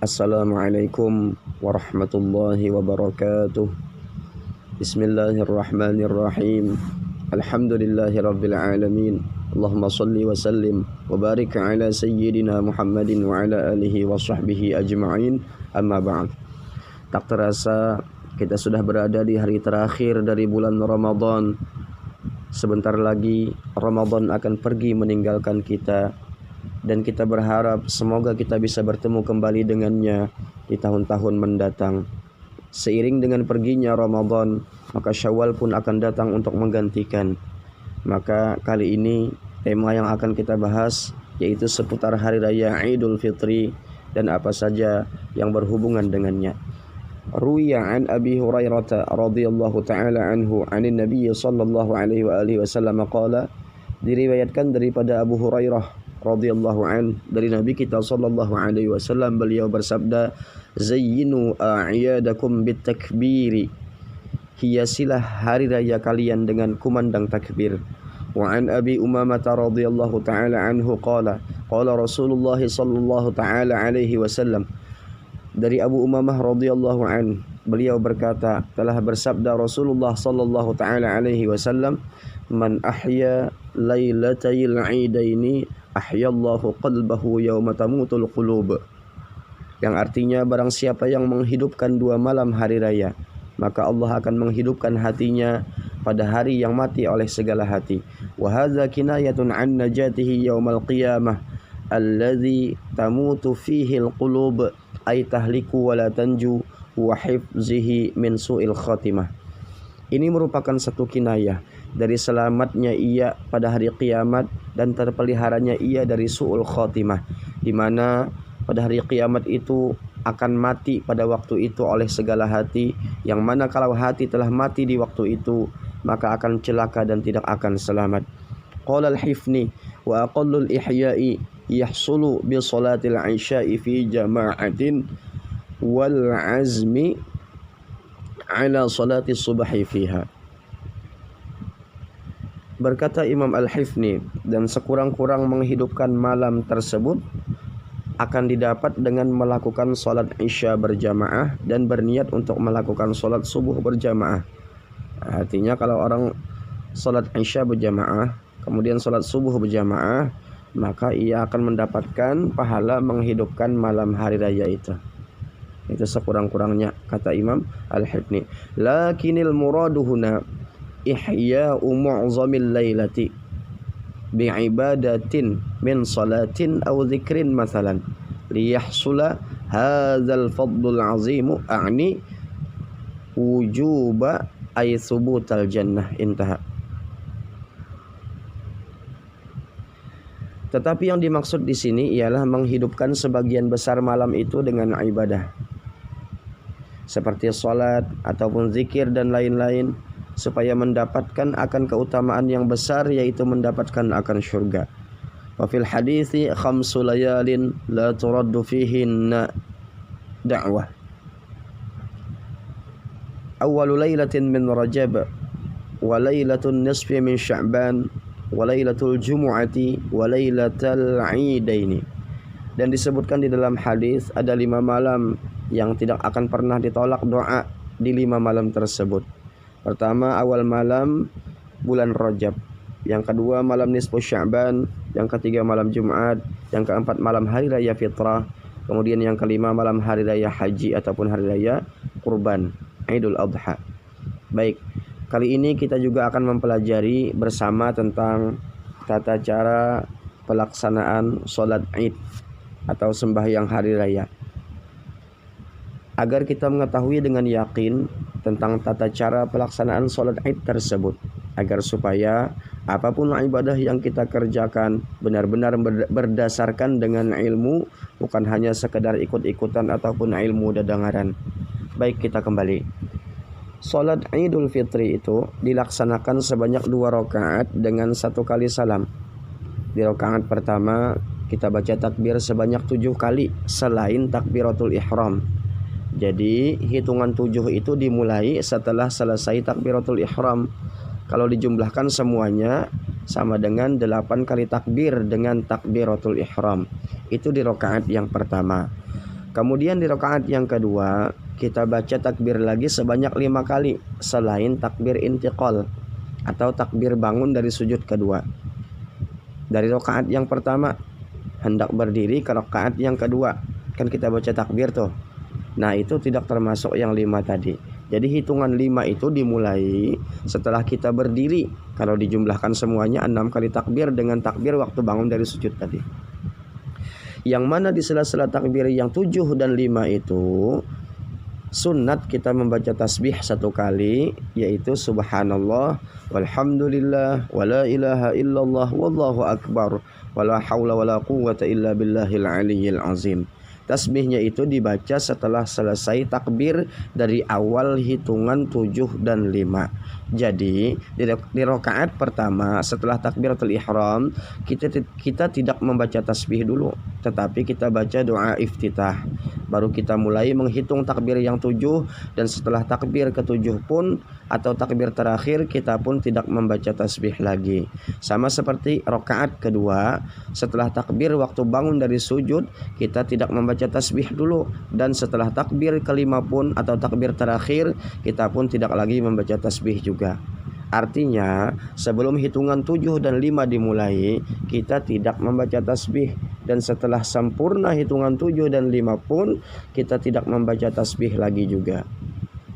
Assalamualaikum warahmatullahi wabarakatuh. Bismillahirrahmanirrahim. Alhamdulillahirabbil alamin. Allahumma shalli wa sallim wa barik ala sayyidina Muhammadin wa ala alihi wa sahbihi ajma'in. Amma ba'd. Tak terasa kita sudah berada di hari terakhir dari bulan Ramadan. Sebentar lagi Ramadan akan pergi meninggalkan kita, dan kita berharap semoga kita bisa bertemu kembali dengannya di tahun-tahun mendatang. Seiring dengan perginya Ramadan, maka Syawal pun akan datang untuk menggantikan. Maka kali ini tema yang akan kita bahas yaitu seputar Hari Raya Idul Fitri dan apa saja yang berhubungan dengannya. Ruwiya an Abi Hurairah radhiyallahu taala anhu 'anin Nabiy sallallahu alaihi wa alihi wasallam qala, diriwayatkan daripada Abu Hurairah radhiyallahu an dari Nabi kita sallallahu alaihi wasallam, beliau bersabda, zayyinu a'yadakum bitakbiri, hiasilah hari raya kalian dengan kumandang takbir. Wa an Abi Umamah radhiyallahu taala anhu qala qala Rasulullah sallallahu taala alaihi wasallam, dari Abu Umamah radhiyallahu an, beliau berkata, telah bersabda Rasulullah sallallahu taala alaihi wasallam, man ahya lailatayil idaini ahyallahu qalbahu yawma tamutul qulub. Yang artinya, barang siapa yang menghidupkan dua malam hari raya, maka Allah akan menghidupkan hatinya pada hari yang mati oleh segala hati. Wa hadza kinayatun an najatihi yaumal qiyamah alladzi tamutu fihi alqulub ay tahliku wa la tanju wa hifzihi min su'il khatimah. Ini merupakan satu kinayah dari selamatnya ia pada hari kiamat dan terpeliharanya ia dari su'ul khatimah, di mana pada hari kiamat itu akan mati pada waktu itu oleh segala hati, yang mana kalau hati telah mati di waktu itu maka akan celaka dan tidak akan selamat. Qala al-Hifni wa aqallul ihya'i yahsulu bi salatil isya'i fi jama'atin wal azmi ala salati subhi fiha. Berkata Imam Al-Hifni, dan sekurang-kurang menghidupkan malam tersebut akan didapat dengan melakukan salat isya berjamaah dan berniat untuk melakukan salat subuh berjamaah. Artinya kalau orang salat isya berjamaah kemudian salat subuh berjamaah, maka ia akan mendapatkan pahala menghidupkan malam hari raya itu. Itu sekurang-kurangnya kata Imam Al-Hifni. Lakinil muradu huna ihya'u mu'zamil lailati bi'ibadatin min salatin aw dzikrin mathalan liyahsula hadzal fadlul azimu a'ni wujuba ay thubutal jannah. Intaha. Tetapi yang dimaksud di sini ialah menghidupkan sebagian besar malam itu dengan ibadah, seperti salat ataupun zikir dan lain-lain, supaya mendapatkan akan keutamaan yang besar, yaitu mendapatkan akan syurga. Wa fil hadithi khamsu layalin la turaddu fihinna da'wah. Awwalu lailatin min Rajab wa lailatun nisfi min Sya'ban wa lailatul jumu'ati wa lailatul idaini. Dan disebutkan di dalam hadis ada 5 malam yang tidak akan pernah ditolak doa di 5 malam tersebut. Pertama, awal malam bulan Rajab, yang kedua malam nisfu Sya'ban, yang ketiga malam Jumat, yang keempat malam hari raya fitrah, kemudian yang kelima malam hari raya haji ataupun hari raya kurban Idul Adha. Baik, kali ini kita juga akan mempelajari bersama tentang tata cara pelaksanaan sholat Id atau sembahyang hari raya, agar kita mengetahui dengan yakin tentang tata cara pelaksanaan sholat Id tersebut, agar supaya apapun ibadah yang kita kerjakan benar-benar berdasarkan dengan ilmu, bukan hanya sekedar ikut-ikutan ataupun ilmu dadangaran. Baik, kita kembali. Sholat Idul Fitri itu dilaksanakan sebanyak 2 rakaat dengan 1 kali salam. Di rakaat pertama kita baca takbir sebanyak 7 kali selain takbiratul ihram. Jadi hitungan 7 itu dimulai setelah selesai takbiratul ihram. Kalau dijumlahkan semuanya sama dengan 8 kali takbir dengan takbiratul ihram. Itu di rakaat yang pertama. Kemudian di rakaat yang kedua kita baca takbir lagi sebanyak 5 kali selain takbir intiqal atau takbir bangun dari sujud kedua. Dari rakaat yang pertama hendak berdiri ke rakaat yang kedua, kan kita baca takbir tuh. Nah, itu tidak termasuk yang 5 tadi. Jadi hitungan 5 itu dimulai setelah kita berdiri. Kalau dijumlahkan semuanya 6 kali takbir dengan takbir waktu bangun dari sujud tadi. Yang mana di sela-sela takbir yang 7 dan 5 itu sunat kita membaca tasbih 1 kali, yaitu subhanallah walhamdulillah wala ilaha illallah wallahu akbar wala haula wala quwwata illa billahil aliyyil azim. Tasbihnya itu dibaca setelah selesai takbir dari awal hitungan 7 dan 5. Jadi di rakaat pertama setelah takbiratul ihram kita tidak membaca tasbih dulu, tetapi kita baca doa iftitah. Baru kita mulai menghitung takbir yang 7, dan setelah takbir ke-7 pun atau takbir terakhir kita pun tidak membaca tasbih lagi. Sama seperti rakaat kedua, setelah takbir waktu bangun dari sujud kita tidak membaca tasbih dulu, dan setelah takbir ke-5 pun atau takbir terakhir kita pun tidak lagi membaca tasbih juga. Artinya sebelum hitungan 7 dan 5 dimulai kita tidak membaca tasbih, dan setelah sempurna hitungan 7 dan 5 pun kita tidak membaca tasbih lagi juga.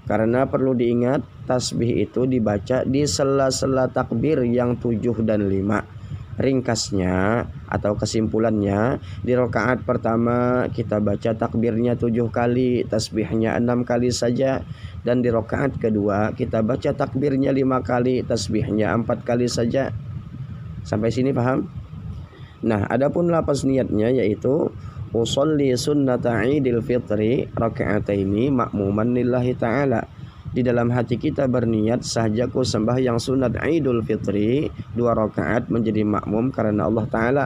Karena perlu diingat tasbih itu dibaca di sela-sela takbir yang 7 dan 5. Ringkasnya atau kesimpulannya, di rakaat pertama kita baca takbirnya 7 kali, tasbihnya 6 kali saja. Dan di rakaat kedua kita baca takbirnya 5 kali, tasbihnya 4 kali saja. Sampai sini paham? Nah, adapun lafaz niatnya yaitu usolli sunnata idil fitri raka'ataini ma'muman lillahi ta'ala. Di dalam hati kita berniat sahajaku sembahyang sunat Idul Fitri 2 rakaat menjadi makmum karena Allah Ta'ala.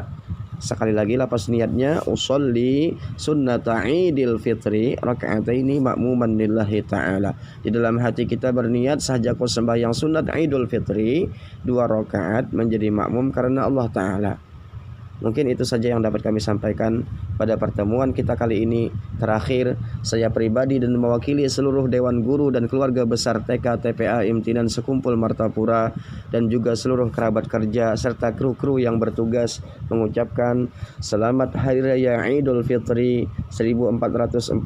Sekali lagi lafaz niatnya usolli sunnata Idul Fitri raka'ataini ma'muman lillahi ta'ala. Di dalam hati kita berniat sahajaku sembahyang sunat Idul Fitri 2 rakaat menjadi makmum karena Allah Ta'ala. Mungkin itu saja yang dapat kami sampaikan pada pertemuan kita kali ini. Terakhir, saya pribadi dan mewakili seluruh Dewan Guru dan keluarga besar TK TPA Imtinan Sekumpul Martapura dan juga seluruh kerabat kerja serta kru-kru yang bertugas mengucapkan selamat Hari Raya Idul Fitri 1444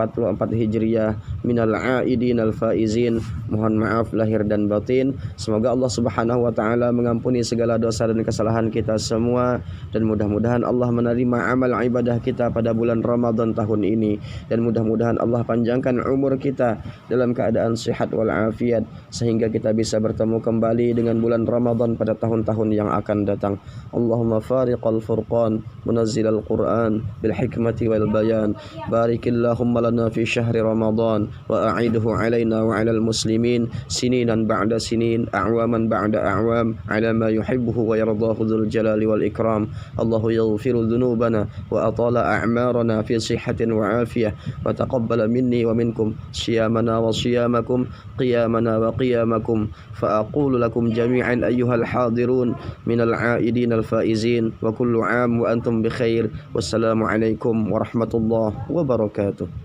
Hijriah minal aidin al faizin. Mohon maaf lahir dan batin. Semoga Allah Subhanahu wa taala mengampuni segala dosa dan kesalahan kita semua, dan mudah-mudahan Allah menerima amal ibadah kita pada bulan Ramadan tahun ini, dan mudah-mudahan Allah panjangkan umur kita dalam keadaan sehat walafiat sehingga kita bisa bertemu kembali dengan bulan Ramadan pada tahun-tahun yang akan datang. Allahumma fariqal furqan munazzilal Qur'an bil hikmati wal bayan, barikillahumma lana fi syahri Ramadan wa a'idhu alaina wa alal muslimin sininan ba'da sinin, a'waman ba'da a'wam, ala ma yuhibbuhu wa yardahu dzul jalali wal ikram. Allahu yaghfiru dhunubana wa atala a'marana fi sihhatin wa afiyah wa taqabbala minni wa minkum siyamana wa siyamakum, qiyamana wa qiyamakum. Fa aqulu lakum jami'an ayyuhal hadirun minal aidin al faizin wa kullu 'am wa antum bi khair. Wassalamu alaikum warahmatullahi wabarakatuh.